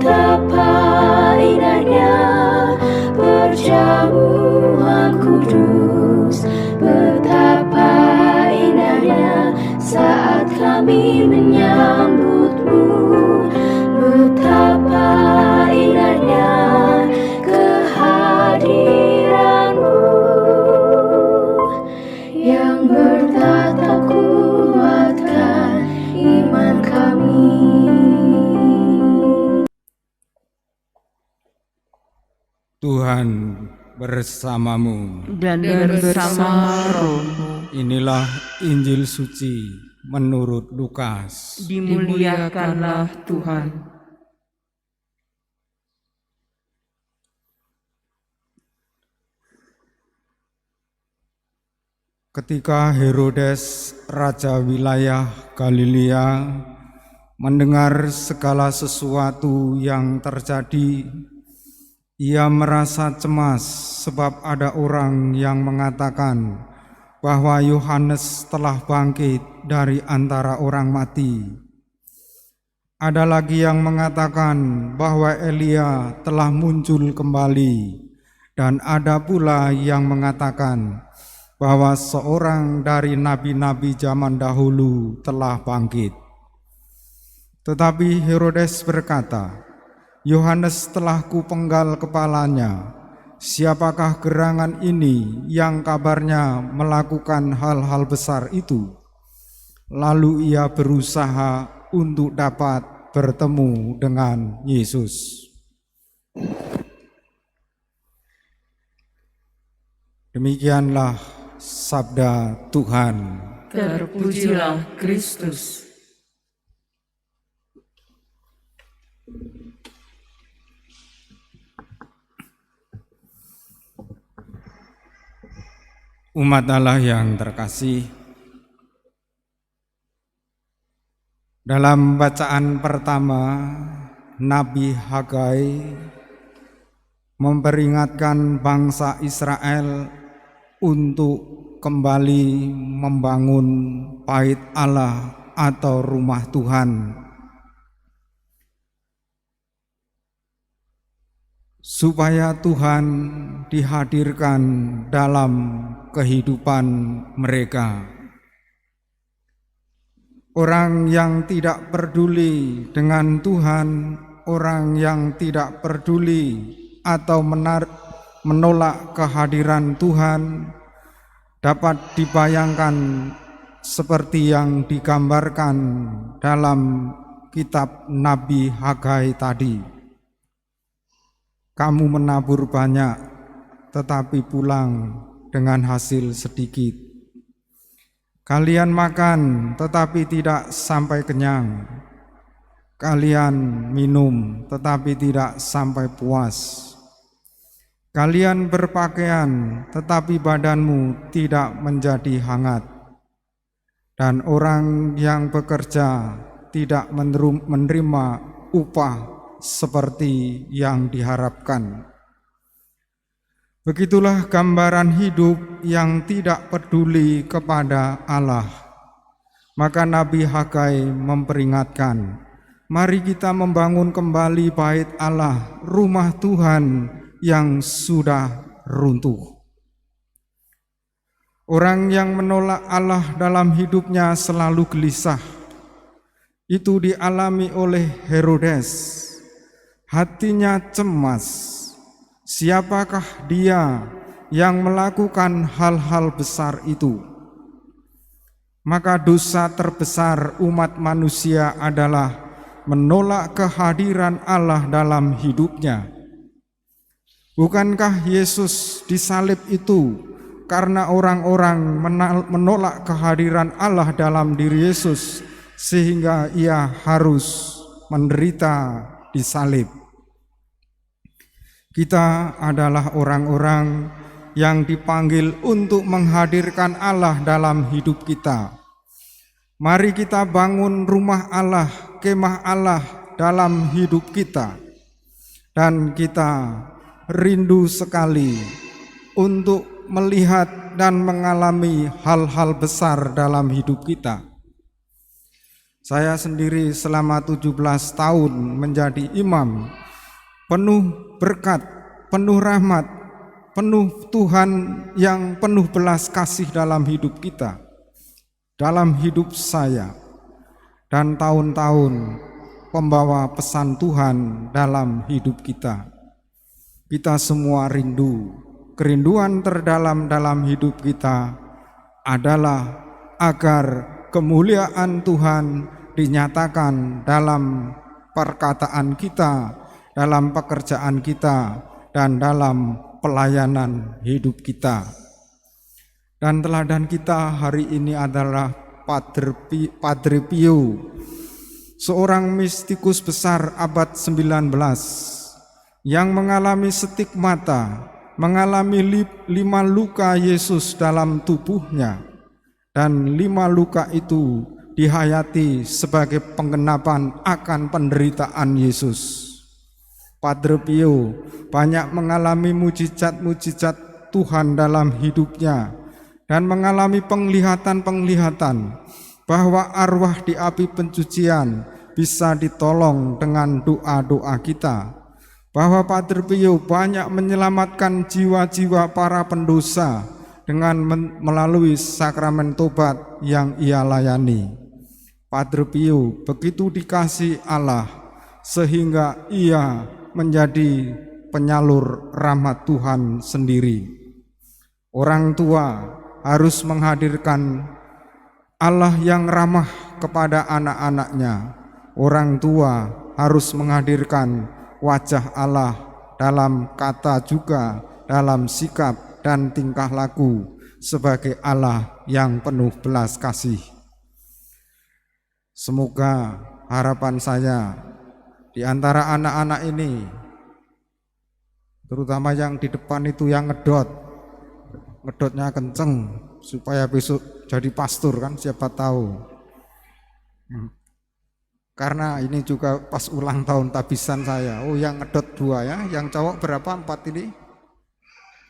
Betapa indahnya perjamuan kudus, betapa indahnya saat kami menyambutmu, betapa indahnya kehadiranmu yang bertatap kuatkan iman kami. Tuhan bersamamu dan bersama rohmu. Inilah Injil suci menurut Lukas. Dimuliakanlah Tuhan. Ketika Herodes, raja wilayah Galilea, mendengar segala sesuatu yang terjadi, ia merasa cemas sebab ada orang yang mengatakan bahwa Yohanes telah bangkit dari antara orang mati. Ada lagi yang mengatakan bahwa Elia telah muncul kembali, dan ada pula yang mengatakan bahwa seorang dari nabi-nabi zaman dahulu telah bangkit. Tetapi Herodes berkata, Yohanes telah kupenggal kepalanya. Siapakah gerangan ini yang kabarnya melakukan hal-hal besar itu? Lalu ia berusaha untuk dapat bertemu dengan Yesus. Demikianlah sabda Tuhan. Terpujilah Kristus. Umat Allah yang terkasih, dalam bacaan pertama, Nabi Hagai memperingatkan bangsa Israel untuk kembali membangun bait Allah atau rumah Tuhan, supaya Tuhan dihadirkan dalam kehidupan mereka. Orang yang tidak peduli dengan Tuhan, orang yang tidak peduli atau menolak kehadiran Tuhan, dapat dibayangkan seperti yang digambarkan dalam kitab Nabi Hagai tadi. Kamu menabur banyak, tetapi pulang dengan hasil sedikit. Kalian makan, tetapi tidak sampai kenyang. Kalian minum, tetapi tidak sampai puas. Kalian berpakaian, tetapi badanmu tidak menjadi hangat. Dan orang yang bekerja tidak menerima upah seperti yang diharapkan. Begitulah gambaran hidup yang tidak peduli kepada Allah. Maka Nabi Hagai memperingatkan, mari kita membangun kembali bait Allah, rumah Tuhan yang sudah runtuh. Orang yang menolak Allah dalam hidupnya selalu gelisah. Itu dialami oleh Herodes. Hatinya cemas. Siapakah dia yang melakukan hal-hal besar itu? Maka dosa terbesar umat manusia adalah menolak kehadiran Allah dalam hidupnya. Bukankah Yesus disalib itu karena orang-orang menolak kehadiran Allah dalam diri Yesus, sehingga ia harus menderita disalib? Kita adalah orang-orang yang dipanggil untuk menghadirkan Allah dalam hidup kita. Mari kita bangun rumah Allah, kemah Allah dalam hidup kita. Dan kita rindu sekali untuk melihat dan mengalami hal-hal besar dalam hidup kita. Saya sendiri selama 17 tahun menjadi imam, penuh berkat, penuh rahmat, penuh Tuhan yang penuh belas kasih dalam hidup kita, dalam hidup saya, dan tahun-tahun pembawa pesan Tuhan dalam hidup kita. Kita semua rindu, kerinduan terdalam dalam hidup kita adalah agar kemuliaan Tuhan dinyatakan dalam perkataan kita, dalam pekerjaan kita, dan dalam pelayanan hidup kita. Dan teladan kita hari ini adalah Padre Pio, seorang mistikus besar abad 19 yang mengalami stigmata, mengalami 5 luka Yesus dalam tubuhnya. Dan 5 luka itu dihayati sebagai penggenapan akan penderitaan Yesus. Padre Pio banyak mengalami mujizat-mujizat Tuhan dalam hidupnya dan mengalami penglihatan-penglihatan bahwa arwah di api pencucian bisa ditolong dengan doa-doa kita. Bahwa Padre Pio banyak menyelamatkan jiwa-jiwa para pendosa dengan melalui sakramen tobat yang ia layani. Padre Pio begitu dikasihi Allah sehingga ia menjadi penyalur rahmat Tuhan sendiri. Orang tua harus menghadirkan Allah yang ramah kepada anak-anaknya. Orang tua harus menghadirkan wajah Allah dalam kata juga, dalam sikap dan tingkah laku sebagai Allah yang penuh belas kasih. Semoga harapan saya di antara anak-anak ini, terutama yang di depan itu yang ngedotnya kenceng supaya besok jadi pastor kan, siapa tahu. Karena ini juga pas ulang tahun tabisan saya. Oh, yang ngedot 2 ya, yang cowok berapa? 4 ini?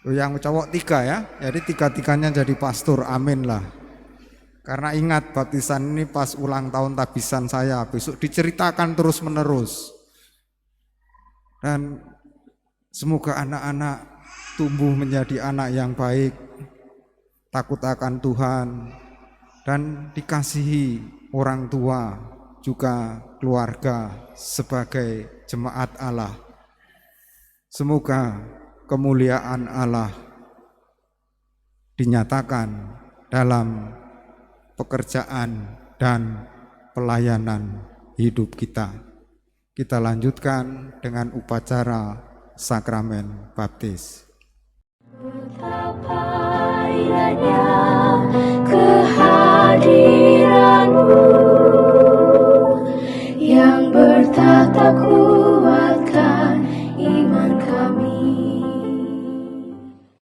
Yang cowok 3 ya, jadi 3-3-nya jadi pastor, amin lah. Karena ingat baptisan ini pas ulang tahun tabisan saya, besok diceritakan terus menerus. Dan semoga anak-anak tumbuh menjadi anak yang baik, takut akan Tuhan, dan dikasihi orang tua, juga keluarga sebagai jemaat Allah. Semoga kemuliaan Allah dinyatakan dalam pekerjaan dan pelayanan hidup kita. Kita lanjutkan dengan upacara sakramen baptis. Betapa indahnya kehadiran